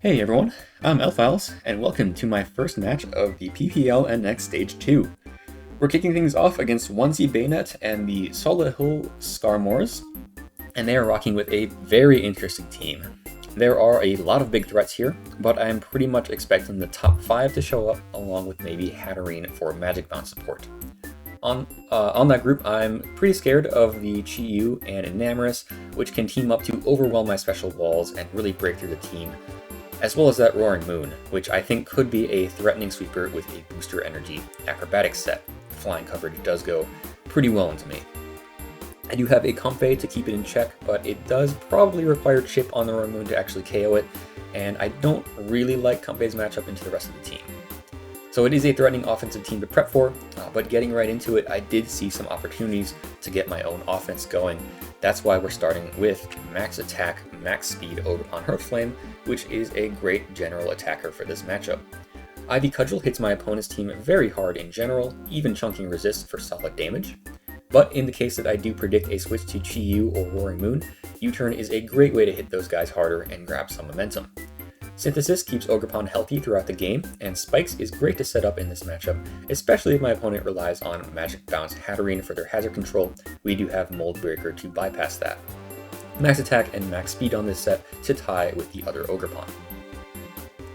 Hey everyone, I'm Elphiles, and welcome to my first match of the PPL NX Stage 2. We're kicking things off against OnesieBanette and the Solihull Skarmoors, and they are rocking with a very interesting team. There are a lot of big threats here, but I'm pretty much expecting the top 5 to show up, along with maybe Hatterene for Magic Bound support. On that group, I'm pretty scared of the Chi-Yu and Enamorus, which can team up to overwhelm my special walls and really break through the team, as well as that Roaring Moon, which I think could be a threatening sweeper with a booster energy acrobatics set. Flying coverage does go pretty well into me. I do have a Comfey to keep it in check, but it does probably require Chip on the Roaring Moon to actually KO it, and I don't really like Comfey's matchup into the rest of the team. So it is a threatening offensive team to prep for, but getting right into it, I did see some opportunities to get my own offense going. That's why we're starting with max attack, max speed Ogerpon Hearthflame, which is a great general attacker for this matchup. Ivy Cudgel hits my opponent's team very hard in general, even chunking resist for solid damage. But in the case that I do predict a switch to Chi-Yu or Roaring Moon, U-turn is a great way to hit those guys harder and grab some momentum. Synthesis keeps Ogerpon healthy throughout the game, and Spikes is great to set up in this matchup, especially if my opponent relies on Magic Bound's Hatterene for their hazard control. We do have Mold Breaker to bypass that. Max attack and max speed on this set to tie with the other Ogerpon.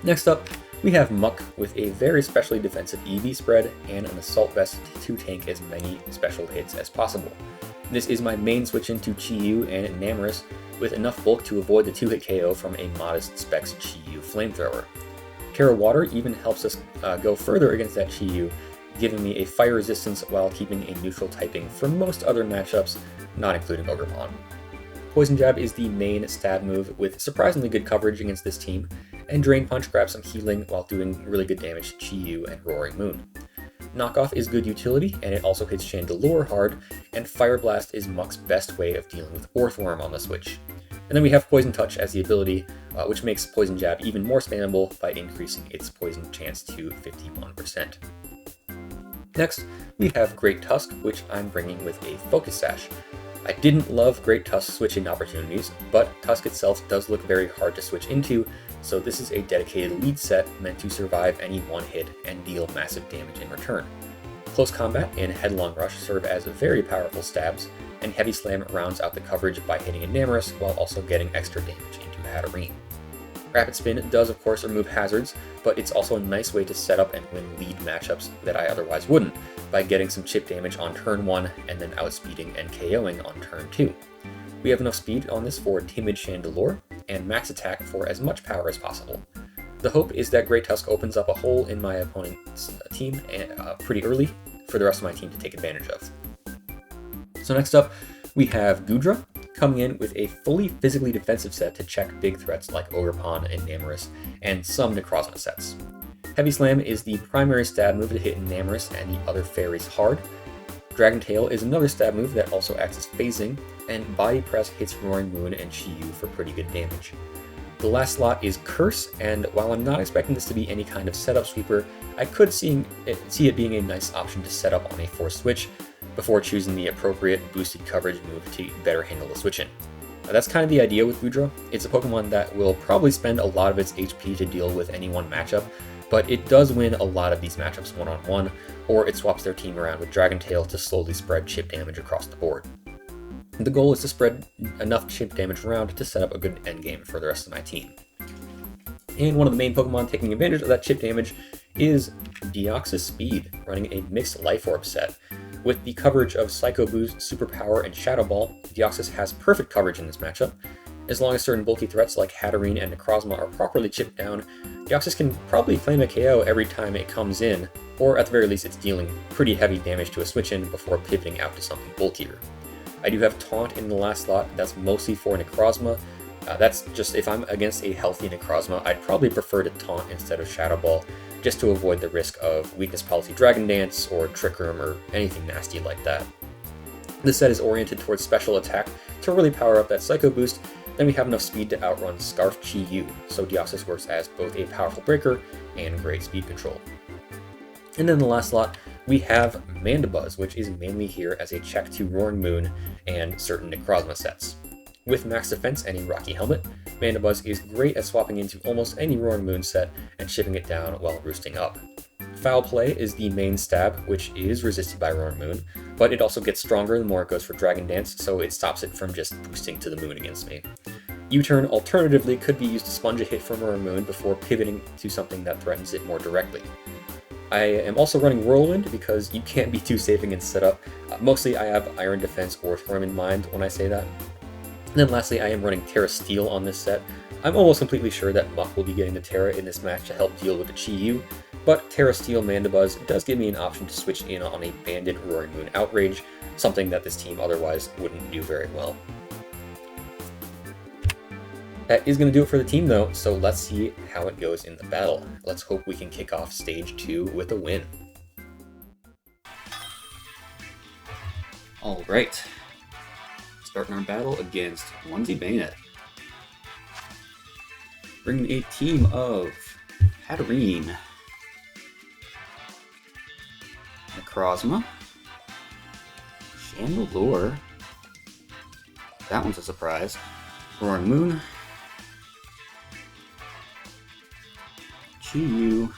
Next up, we have Muck with a very specially defensive EV spread and an Assault Vest to tank as many special hits as possible. This is my main switch into Chi-Yu and Enamorus, with enough bulk to avoid the 2-hit KO from a modest Specs Chi-Yu Flamethrower. Tera Water even helps us go further against that Chi-Yu, giving me a fire resistance while keeping a neutral typing for most other matchups, not including Ogerpon. Poison Jab is the main stab move with surprisingly good coverage against this team, and Drain Punch grabs some healing while doing really good damage to Chi-Yu and Roaring Moon. Knockoff is good utility, and it also hits Chandelure hard, and Fire Blast is Muck's best way of dealing with Orthworm on the switch. And then we have Poison Touch as the ability, which makes Poison Jab even more spammable by increasing its poison chance to 51%. Next, we have Great Tusk, which I'm bringing with a Focus Sash. I didn't love Great Tusk switching opportunities, but Tusk itself does look very hard to switch into, so this is a dedicated lead set meant to survive any one hit and deal massive damage in return. Close Combat and Headlong Rush serve as very powerful stabs, and Heavy Slam rounds out the coverage by hitting Enamorus while also getting extra damage into Hatterene. Rapid Spin does of course remove hazards, but it's also a nice way to set up and win lead matchups that I otherwise wouldn't, by getting some chip damage on turn 1 and then outspeeding and KOing on turn 2. We have enough speed on this for Timid Chandelure, and max attack for as much power as possible. The hope is that Great Tusk opens up a hole in my opponent's team pretty early for the rest of my team to take advantage of. So next up, we have Goodra, coming in with a fully physically defensive set to check big threats like Ogerpon and Enamorus, and some Necrozma sets. Heavy Slam is the primary stab move to hit Enamorus and the other fairies hard. Dragon Tail is another stab move that also acts as phasing, and Body Press hits Roaring Moon and Chi-Yu for pretty good damage. The last slot is Curse, and while I'm not expecting this to be any kind of setup sweeper, I could see it being a nice option to set up on a force switch before choosing the appropriate boosted coverage move to better handle the switch in. That's kind of the idea with Goodra. It's a Pokemon that will probably spend a lot of its HP to deal with any one matchup, but it does win a lot of these matchups one-on-one, or it swaps their team around with Dragon Tail to slowly spread chip damage across the board. The goal is to spread enough chip damage around to set up a good endgame for the rest of my team. And one of the main Pokemon taking advantage of that chip damage is Deoxys Speed, running a mixed Life Orb set. With the coverage of Psycho Boost, Superpower, and Shadow Ball, Deoxys has perfect coverage in this matchup. As long as certain bulky threats like Hatterene and Necrozma are properly chipped down, Deoxys can probably claim a KO every time it comes in, or at the very least it's dealing pretty heavy damage to a switch-in before pivoting out to something bulkier. I do have Taunt in the last slot, that's mostly for Necrozma. That's just if I'm against a healthy Necrozma, I'd probably prefer to Taunt instead of Shadow Ball, just to avoid the risk of Weakness Policy Dragon Dance or Trick Room or anything nasty like that. This set is oriented towards special attack to really power up that Psycho Boost, then we have enough speed to outrun Scarf Chi-Yu, so Deoxys works as both a powerful breaker and great speed control. And then the last slot, we have Mandibuzz, which is mainly here as a check to Roaring Moon and certain Necrozma sets. With max defense and a Rocky Helmet, Mandibuzz is great at swapping into almost any Roaring Moon set and shipping it down while roosting up. Foul Play is the main stab, which is resisted by Roaring Moon, but it also gets stronger the more it goes for Dragon Dance, so it stops it from just boosting to the moon against me. U-Turn alternatively could be used to sponge a hit from Roaring Moon before pivoting to something that threatens it more directly. I am also running Whirlwind because you can't be too safe against setup. Mostly I have Iron Defense or Thorn in mind when I say that. And then lastly, I am running Tera Steel on this set. I'm almost completely sure that Muck will be getting the Tera in this match to help deal with the Chi-Yu, but Tera Steel Mandibuzz does give me an option to switch in on a banded Roaring Moon Outrage, something that this team otherwise wouldn't do very well. That is going to do it for the team though, so let's see how it goes in the battle. Let's hope we can kick off Stage 2 with a win. Alright, starting our battle against OnesieBanette. Bringing a team of Hatterene, Necrozma, Chandelure, that one's a surprise, Roaring Moon, Chi-Yu,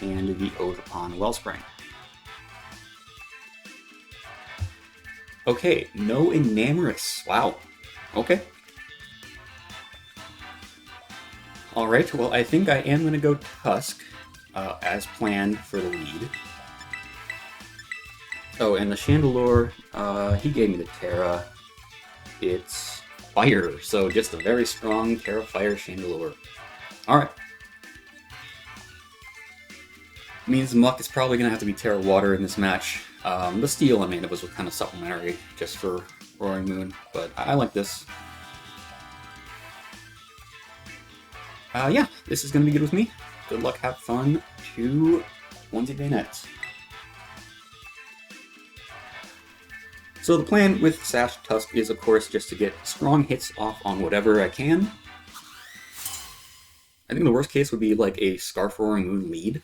and the Ogerpon Wellspring. Okay, no Enamorous. Wow. Okay. Alright, well I think I am going to go Tusk, as planned for the lead. Oh, and the Chandelure, he gave me the Tera. It's Fire, so just a very strong Tera Fire Chandelure. Alright. Means Muck is probably going to have to be Tera Water in this match. The Steel, I mean, it was kind of supplementary just for Roaring Moon, but I like this. Yeah, this is going to be good with me. Good luck, have fun to OnesieBanette. So the plan with Sash Tusk is, of course, just to get strong hits off on whatever I can. I think the worst case would be like a Scarf Roaring Moon lead,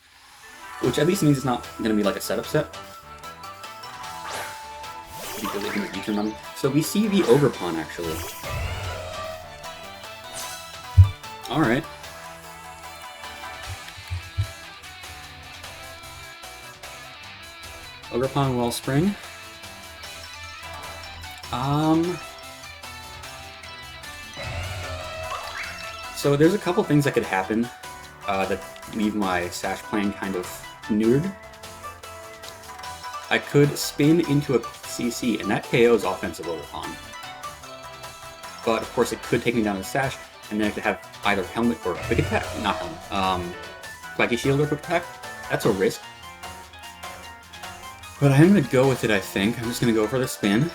which at least means it's not going to be like a setup set. Because it can just U-turn on me. So we see the Ogerpon, actually. Alright. Ogerpon Wellspring. So there's a couple things that could happen that leave my Sash plan kind of neutered. I could spin into a CC, and that KOs offensive Ogerpon. But of course it could take me down to Sash, and then I could have either Helmet or Quick Attack. Not Helmet. Flaky Shield or Quick Attack. That's a risk. But I'm going to go with it, I think. I'm just going to go for the spin.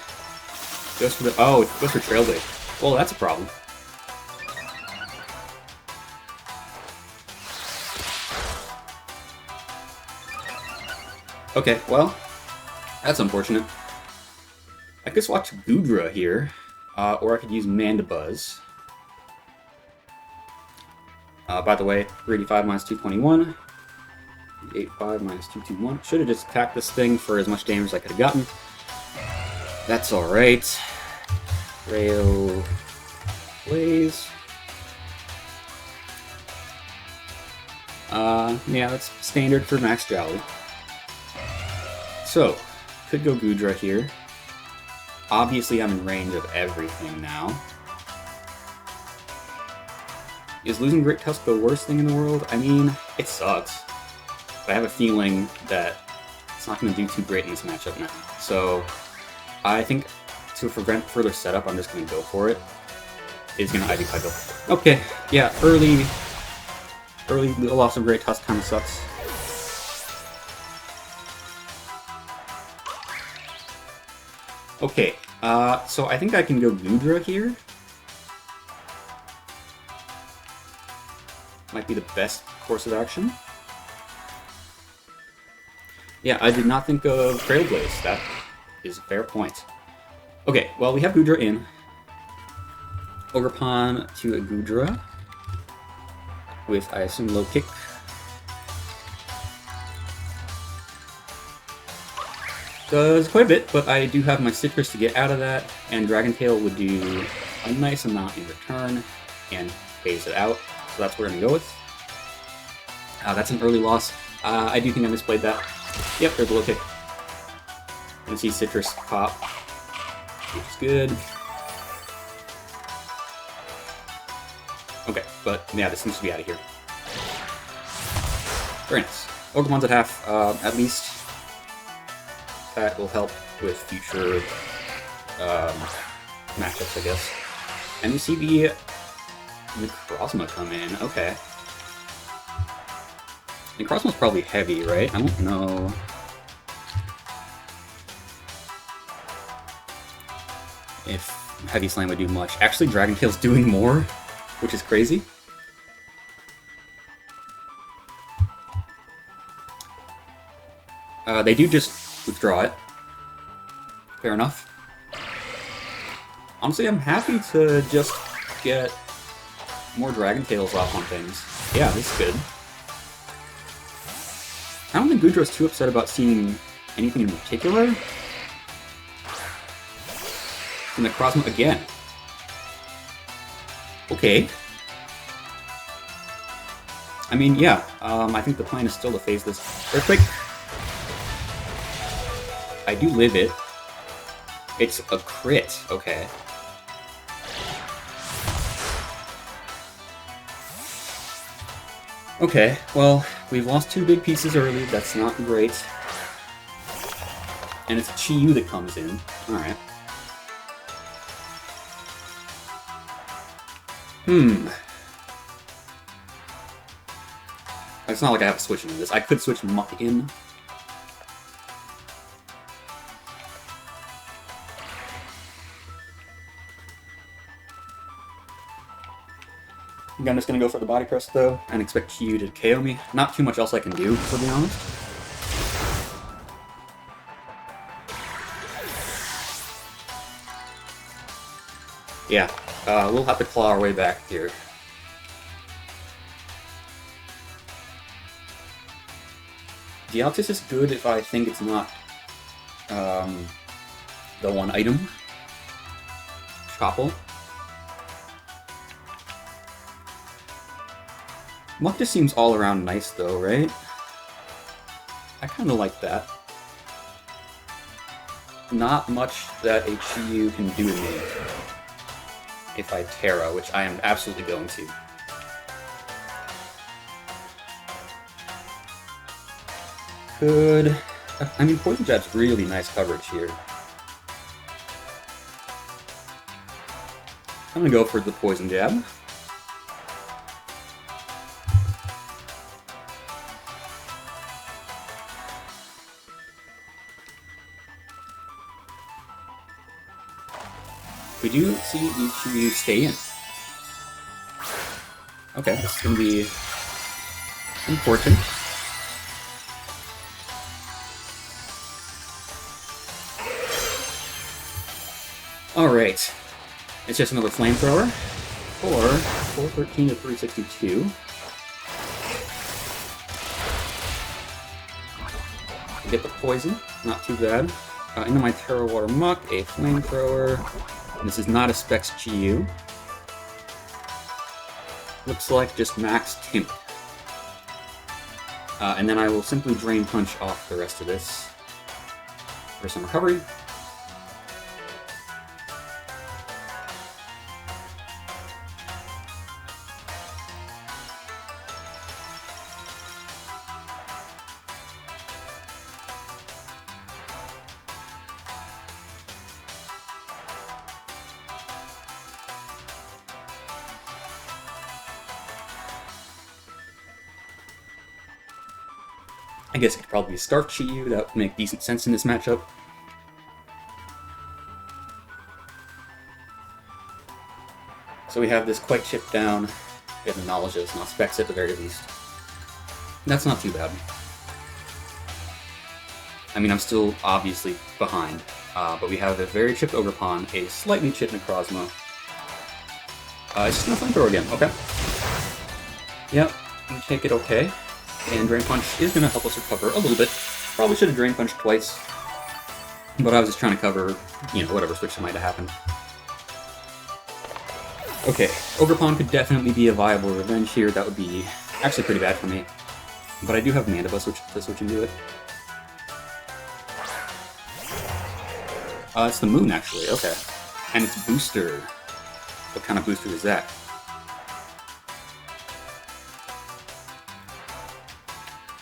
Goes for the... Oh, it goes for Trailblade. Well, that's a problem. Okay, well, that's unfortunate. I could swatch Goodra here, or I could use Mandibuzz. By the way, 385 minus 221. 85 minus 221. Should have just attacked this thing for as much damage as I could have gotten. That's alright. Rail Blaze. Yeah, that's standard for Max Jolly. So, could go Goodra here. Obviously, I'm in range of everything now. Is losing Great Tusk the worst thing in the world? I mean, it sucks. But I have a feeling that it's not going to do too great in this matchup now. So, I think to prevent further setup, I'm just going to go for it. It's going to Ivy Cycle. Okay, yeah, early loss of Great Tusk kind of sucks. Okay, so I think I can go Goodra here. Might be the best course of action. Yeah, I did not think of Trailblaze. That is a fair point. Okay, well, we have Goodra in. Ogerpon to a Goodra. With, I assume, low kick. Does quite a bit, but I do have my Citrus to get out of that, and Dragon Tail would do a nice amount in return. and phase it out. So that's what we're going to go with. That's an early loss. I do think I misplayed that. Yep, there's a low kick. You can see Citrus pop, which is good. Okay, but yeah, this seems to be out of here. Very nice. Ogerpon's at half, at least that will help with future matchups, I guess. And we see the Necrozma come in, okay. Necrozma's probably heavy, right? I don't know. If Heavy Slam would do much. Actually, Dragon Tail's doing more, which is crazy. They do just withdraw it. Fair enough. Honestly, I'm happy to just get more Dragon Tails off on things. Yeah, this is good. I don't think Goodra is too upset about seeing anything in particular. And the Necrozma again. Okay. I mean, yeah, I think the plan is still to phase this Earthquake. I do live it. It's a crit, okay. Okay, well, we've lost 2 big pieces early, that's not great. And it's a Chi-Yu that comes in. Alright. It's not like I have to switch into this. I could switch Muck in. I think I'm just gonna go for the body press though, and expect Chi-Yu to KO me. Not too much else I can do, to be honest. Yeah, we'll have to claw our way back here. Deoxys is good if I think it's not the one item. Chopple. Muck just seems all around nice though, right? I kinda like that. Not much that a Chi-Yu can do to me if I Tera, which I am absolutely going to. Could... I mean, Poison Jab's really nice coverage here. I'm gonna go for the Poison Jab. We do see the Chi-Yu stay in. Okay, this is going to be important. Alright. It's just another Flamethrower. For 413 to 362. Get the poison. Not too bad. Into my Tera Water Muck, a Flamethrower. This is not a Specs Chi-Yu. Looks like just max Timp. And then I will simply Drain Punch off the rest of this for some recovery. I guess it could probably be Scarf Chi-Yu, that would make decent sense in this matchup. So we have this quite chipped down. We have the knowledge that it's not Specs at the very least. That's not too bad. I mean, I'm still obviously behind, but we have a very chipped Ogerpon, a slightly chipped Necrozma. It's just gonna Flamethrower again, okay. Yep, we take it okay. And Drain Punch is going to help us recover a little bit. Probably should have Drain Punched twice. But I was just trying to cover, you know, whatever switch might have happened. Okay, Ogerpon could definitely be a viable revenge here. That would be actually pretty bad for me. But I do have Mandibuzz to switch into it. It's the Moon, actually. Okay. And it's Booster. What kind of booster is that?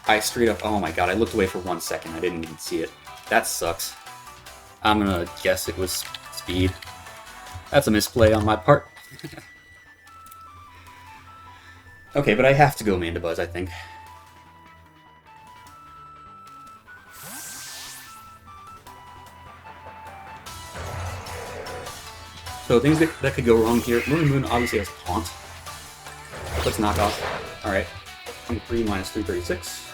I straight up... Oh my god, I looked away for 1 second. I didn't even see it. That sucks. I'm gonna guess it was Speed. That's a misplay on my part. Okay, but I have to go Mandibuzz, I think. So things that could go wrong here. Moon obviously has Taunt. Let's knock off. Alright. 23 minus 336.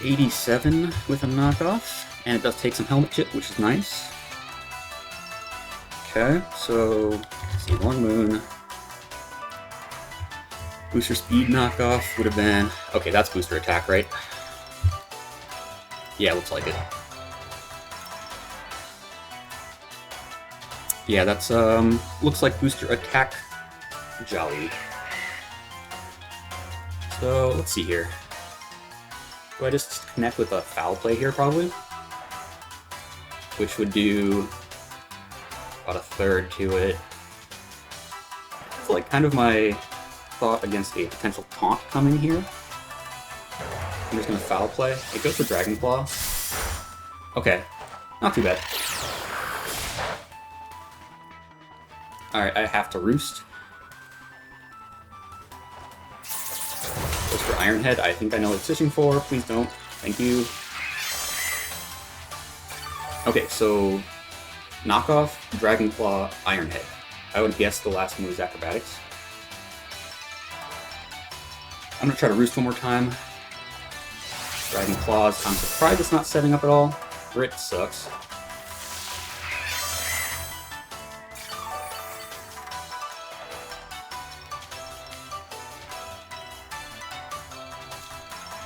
87 with a knockoff. And it does take some helmet chip, which is nice. Okay, so let's see, 1 Moon. Booster speed knockoff would have been... Okay, that's booster attack, right? Yeah, looks like it. Yeah, that's, looks like booster attack Jolly. So, let's see here. Do I just connect with a Foul Play here, probably? Which would do about a third to it. It's like kind of my thought against a potential taunt coming here. I'm just gonna Foul Play. It goes for Dragon Claw. Okay, not too bad. Alright, I have to Roost. Goes for Iron Head. I think I know what it's fishing for. Please don't. Thank you. Okay, so knockoff, Dragon Claw, Iron Head. I would guess the last move is Acrobatics. I'm gonna try to Roost one more time. Dragon Claws. I'm surprised it's not setting up at all. Grit sucks.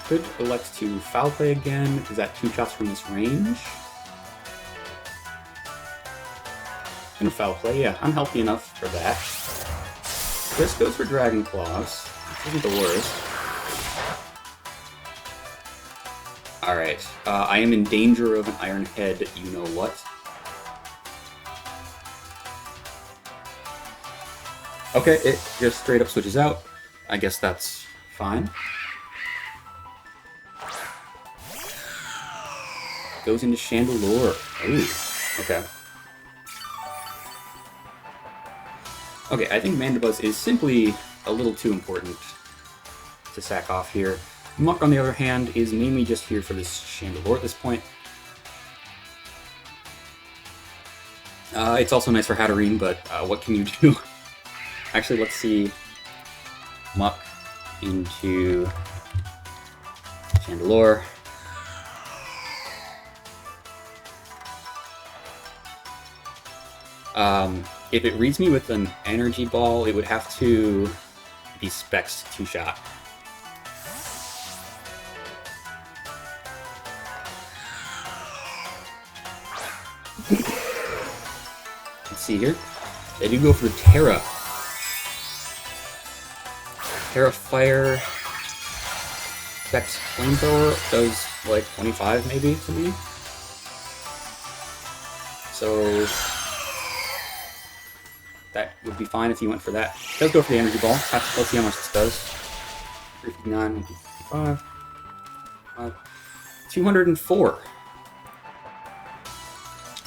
Could elect to Foul Play again. Is that 2 shots from this range? Gonna Foul Play, yeah. I'm healthy enough for that. This goes for Dragon Claws. This isn't the worst. Alright, I am in danger of an Iron Head, you know what. Okay, it just straight up switches out. I guess that's fine. Goes into Chandelure. Ooh, okay. Okay, I think Mandibuzz is simply a little too important to sack off here. Muck, on the other hand, is mainly just here for this Chandelure at this point. It's also nice for Hatterene, but what can you do? Actually, let's see. Muck into Chandelure. If it reads me with an Energy Ball, it would have to be Specs 2-shot. Let's see here. They do go for Tera. Tera Fire. Specs Flamethrower does like 25 maybe to me. So that would be fine if you went for that. It does go for the Energy Ball. Let's see how much this does. 359, 155, 204.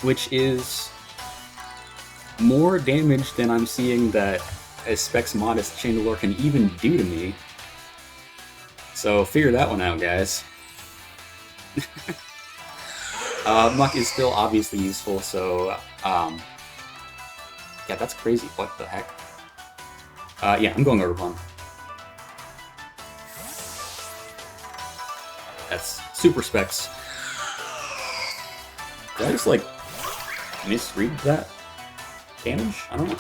Which is more damage than I'm seeing that a Specs Modest Chandelure can even do to me. So figure that one out, guys. Muck is still obviously useful, so yeah, that's crazy. What the heck? Yeah, I'm going Ogerpon. That's super Specs. Did I just, like, misread that damage? I don't know.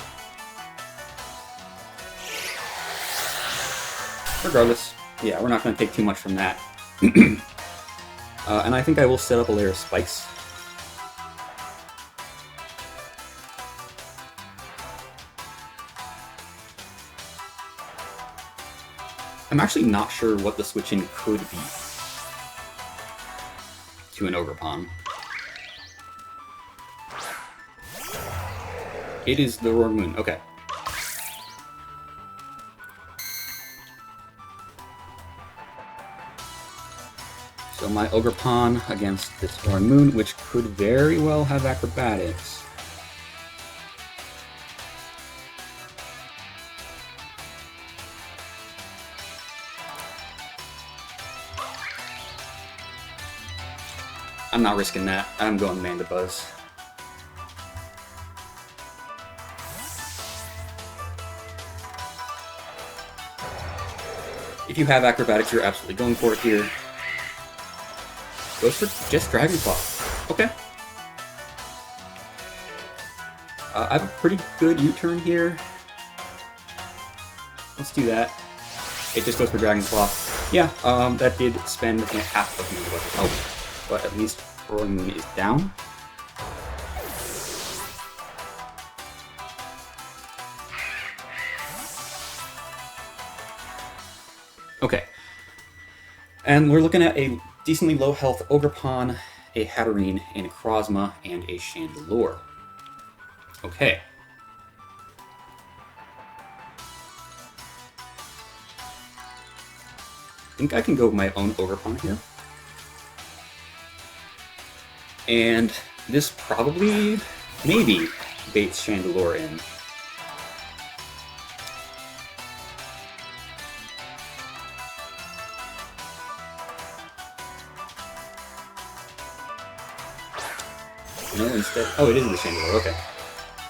Regardless, yeah, we're not going to take too much from that. And I think I will set up a layer of spikes. I'm actually not sure what the switch-in could be to an Ogerpon. It is the Roaring Moon, okay. So my Ogerpon against this Roaring Moon, which could very well have acrobatics. I'm not risking that. I'm going Mandibuzz. If you have acrobatics, you're absolutely going for it here. Goes for just Dragon Claw. Okay. I have a pretty good U-turn here. Let's do that. It just goes for Dragon Claw. Yeah, that did spend half of my budget. Oh, but at least Roaring Moon is down. Okay. And we're looking at a decently low health Ogerpon, a Hatterene, a Necrozma, and a Chandelure. Okay. I think I can go with my own Ogerpon here. And this probably, maybe, baits Chandelure in. No, instead... Oh, it is the Chandelure, okay.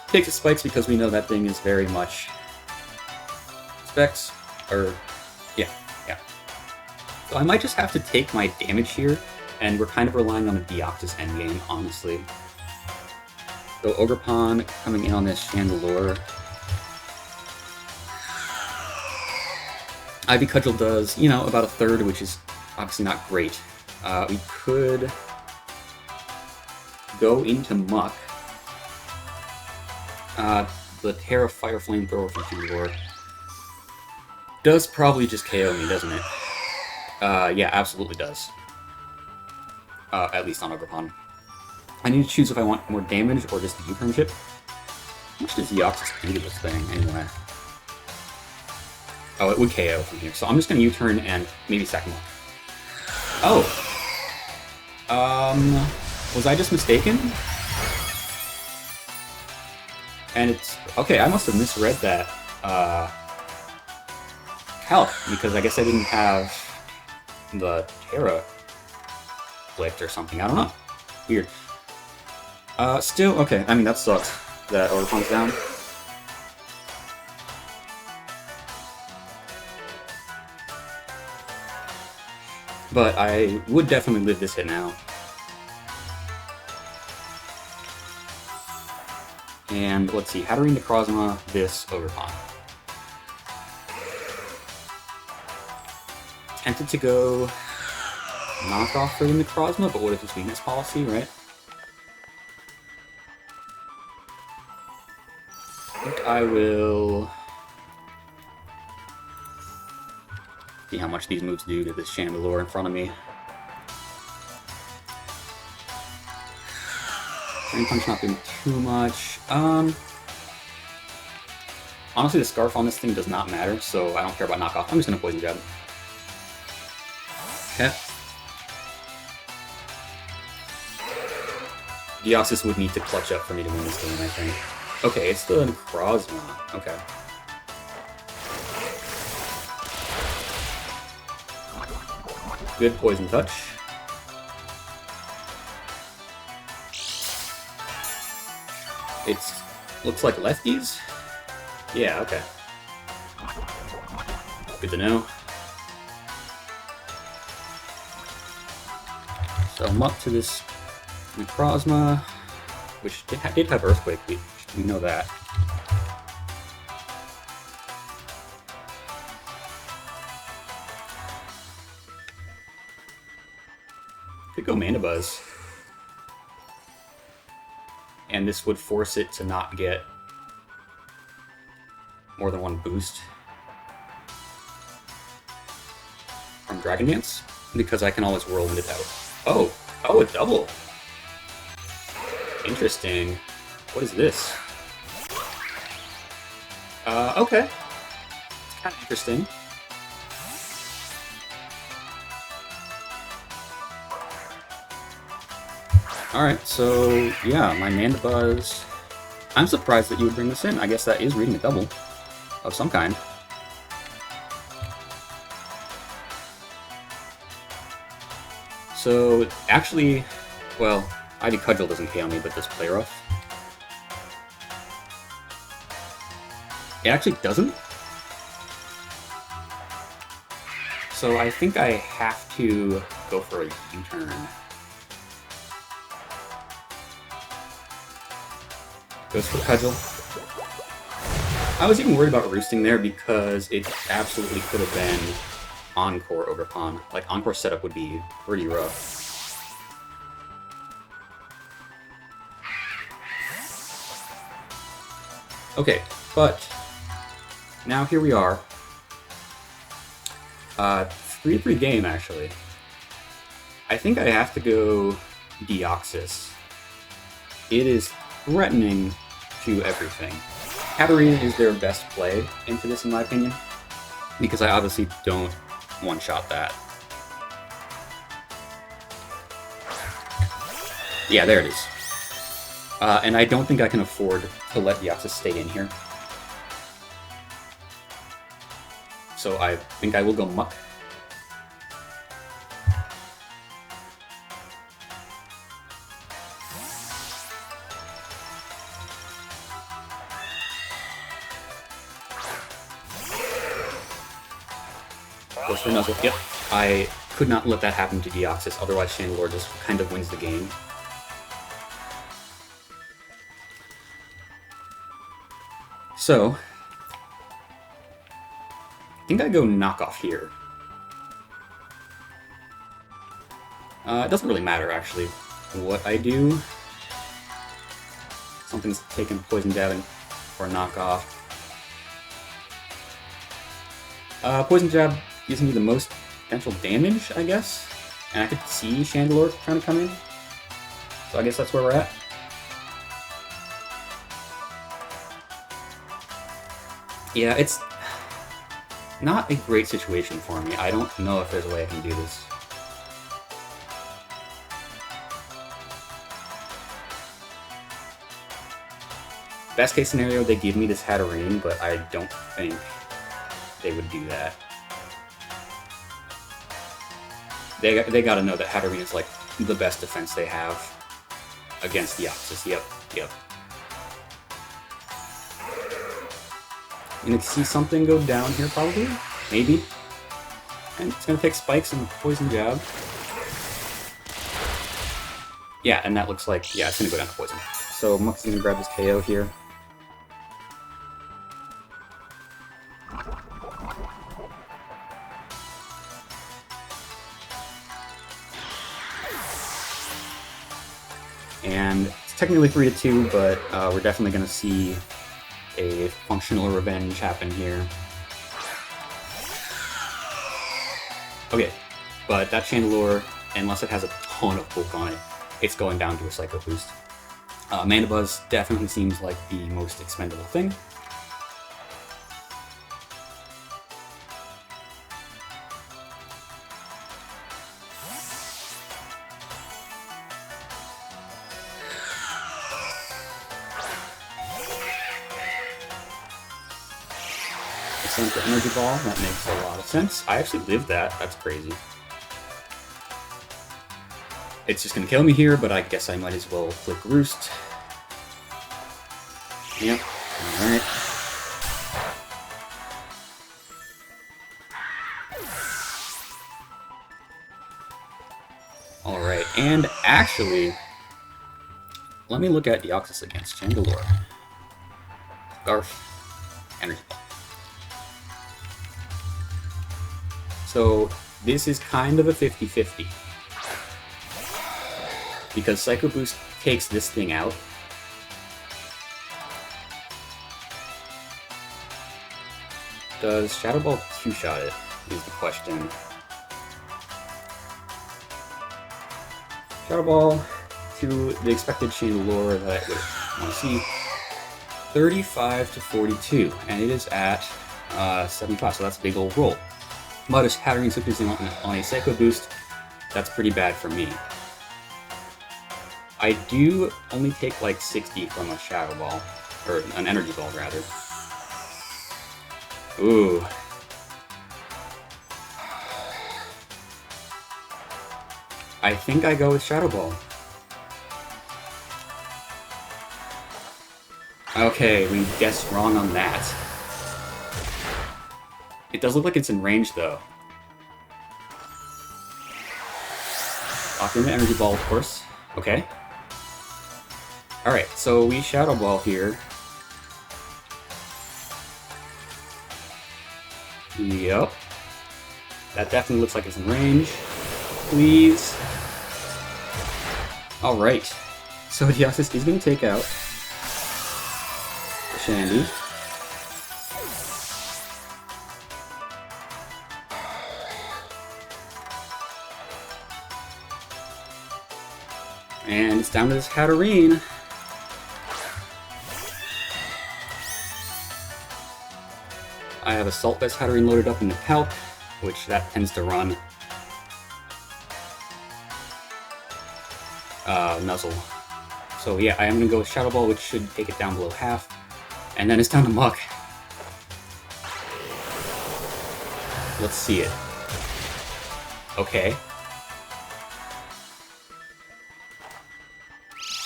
Takes its spikes because we know that thing is very much... Specs, or... Yeah. So I might just have to take my damage here, and we're kind of relying on a Deoxys endgame, honestly. So Ogerpon coming in on this Chandelure. Ivy Cudgel does, you know, about a third, which is obviously not great. We could go into Muck. The Tera Fire Flamethrower from Chandelure does probably just KO me, doesn't it? Yeah, absolutely does. At least on Ogerpon. I need to choose if I want more damage or just the U-turn chip. How much does Deoxys do to this thing, anyway? Oh, it would KO from here, so I'm just gonna U-turn and maybe sack him up. Oh! Was I just mistaken? And it's... Okay, I must have misread that, health, because I guess I didn't have the Tera clicked or something. I don't know. Weird. Still, okay. I mean, that sucks. That Ogerpon's down. But I would definitely live this hit now. And let's see, Hatterene, Necrozma, this Ogerpon. Tempted to go knockoff for the Necrozma, but what if it's weakness policy, right? I think I will see how much these moves do to this Chandelure in front of me. Drain Punch not doing too much. Honestly, the Scarf on this thing does not matter, so I don't care about knockoff. I'm just gonna Poison Jab. Okay. Deoxys would need to clutch up for me to win this game, I think. Okay, it's the Necrozma. Okay. Good Poison Touch. It's... looks like lefties? Yeah, okay. Good to know. So I'm up to this Necrozma, which did have Earthquake, we know that. Could go Mandibuzz. And this would force it to not get more than one boost. from Dragon Dance, because I can always whirlwind it out. Oh! Oh, a double! Interesting. What is this? Okay. It's kind of interesting. Alright, so yeah, my Mandibuzz. I'm surprised that you would bring this in. I guess that is reading a double of some kind. So, actually, well, ID Cudgel doesn't KO me, but this Play Rough. It actually doesn't. So I think I have to go for a U-turn. Goes for the Cudgel. I was even worried about roosting there because it absolutely could have been Encore Ogerpon. Like, Encore setup would be pretty rough. Okay, but now here we are. 3-3 game, actually. I think I have to go Deoxys. It is threatening to everything. Katarina is their best play into this, in my opinion, because I obviously don't one-shot that. Yeah, there it is. And I don't think I can afford to let Deoxys stay in here. So I think I will go Muck. Goes for Nuzzle. Yep. I could not let that happen to Deoxys, otherwise Chandelure just kind of wins the game. So, I think I go Knockoff here. It doesn't really matter, actually, what I do. Something's taking Poison Jab or Knockoff. Poison Jab gives me the most potential damage, I guess. And I could see Chandelure trying to come in. So I guess that's where we're at. Yeah, it's not a great situation for me. I don't know if there's a way I can do this. Best case scenario, they give me this Hatterene, but I don't think they would do that. They gotta know that Hatterene is like the best defense they have against Deoxys. Yep. You're gonna see something go down here, probably? Maybe. And it's gonna take Spikes and Poison Jab. Yeah, and that looks like, yeah, it's gonna go down to Poison. So Muck's gonna grab his KO here. And it's technically 3-2, but we're definitely gonna see a functional revenge happen here. Okay, but that Chandelure, unless it has a ton of bulk on it, it's going down to a Psycho Boost. Mandibuzz definitely seems like the most expendable thing. Sent the Energy Ball, that makes a lot of sense. I actually lived that, that's crazy. It's just gonna kill me here, but I guess I might as well click Roost. Yep, alright. Alright, and actually, let me look at Deoxys against Chandelure. Garf, Energy Ball. So this is kind of a 50-50. Because Psycho Boost takes this thing out. Does Shadow Ball two-shot it, is the question. Shadow Ball to the expected Chandelure that I would want to see. 35 to 42, and it is at 75, so that's a big old roll. But if Hatterene Super using on a Psycho Boost, that's pretty bad for me. I do only take like 60 from a Shadow Ball, or an Energy Ball rather. Ooh. I think I go with Shadow Ball. Okay, we guessed wrong on that. It does look like it's in range, though. Lock in the Energy Ball, of course. Okay. Alright, so we Shadow Ball here. Yep. That definitely looks like it's in range. Please. Alright. So Deoxys is going to take out Shandy. And it's down to this Hatterene. I have Assault Vest Hatterene loaded up in the Calc, which that tends to run Nuzzle. So yeah, I am going to go with Shadow Ball, which should take it down below half. And then it's down to Muck. Let's see it. Okay.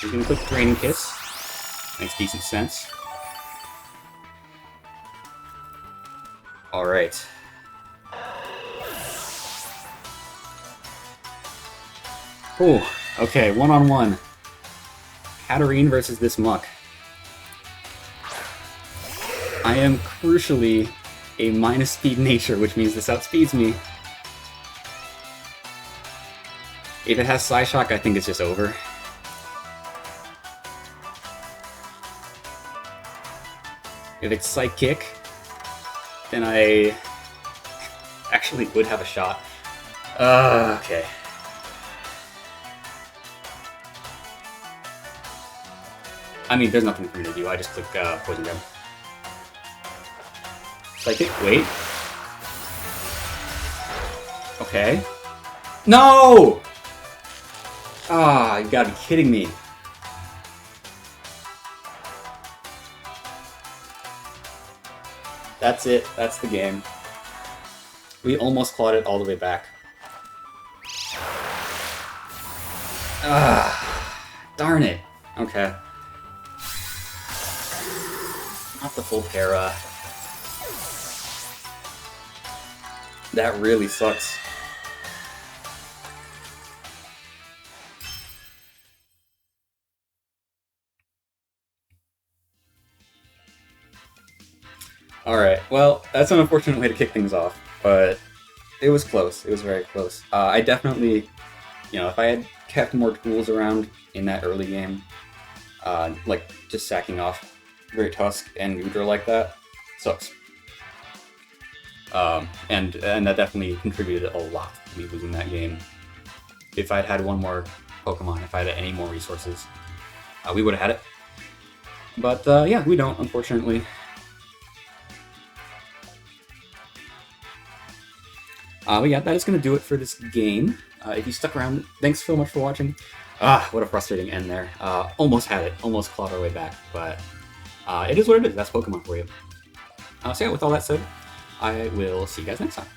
He's going to click Draining Kiss. Makes decent sense. Alright. Ooh, okay, one-on-one. Hatterene versus this Muck. I am crucially a minus speed nature, which means this outspeeds me. If it has Psyshock, I think it's just over. If it's Psychic, then I actually would have a shot. Okay. I mean, there's nothing for me to do. I just click Poison Gem. Psychic, wait. Okay. No! Ah, you gotta be kidding me. That's it. That's the game. We almost clawed it all the way back. Ah, darn it. Okay. Not the full Tera. That really sucks. Alright, well, that's an unfortunate way to kick things off, but it was close. It was very close. I definitely, you know, if I had kept more tools around in that early game, like just sacking off Great Tusk and Goodra like that, sucks. And that definitely contributed a lot to me losing that game. If I'd had one more Pokemon, if I had any more resources, we would have had it. But yeah, we don't, unfortunately. But yeah, that is going to do it for this game. If you stuck around, thanks so much for watching. What a frustrating end there. Almost had it, almost clawed our way back, but it is what it is. That's Pokemon for you. So yeah, with all that said, I will see you guys next time.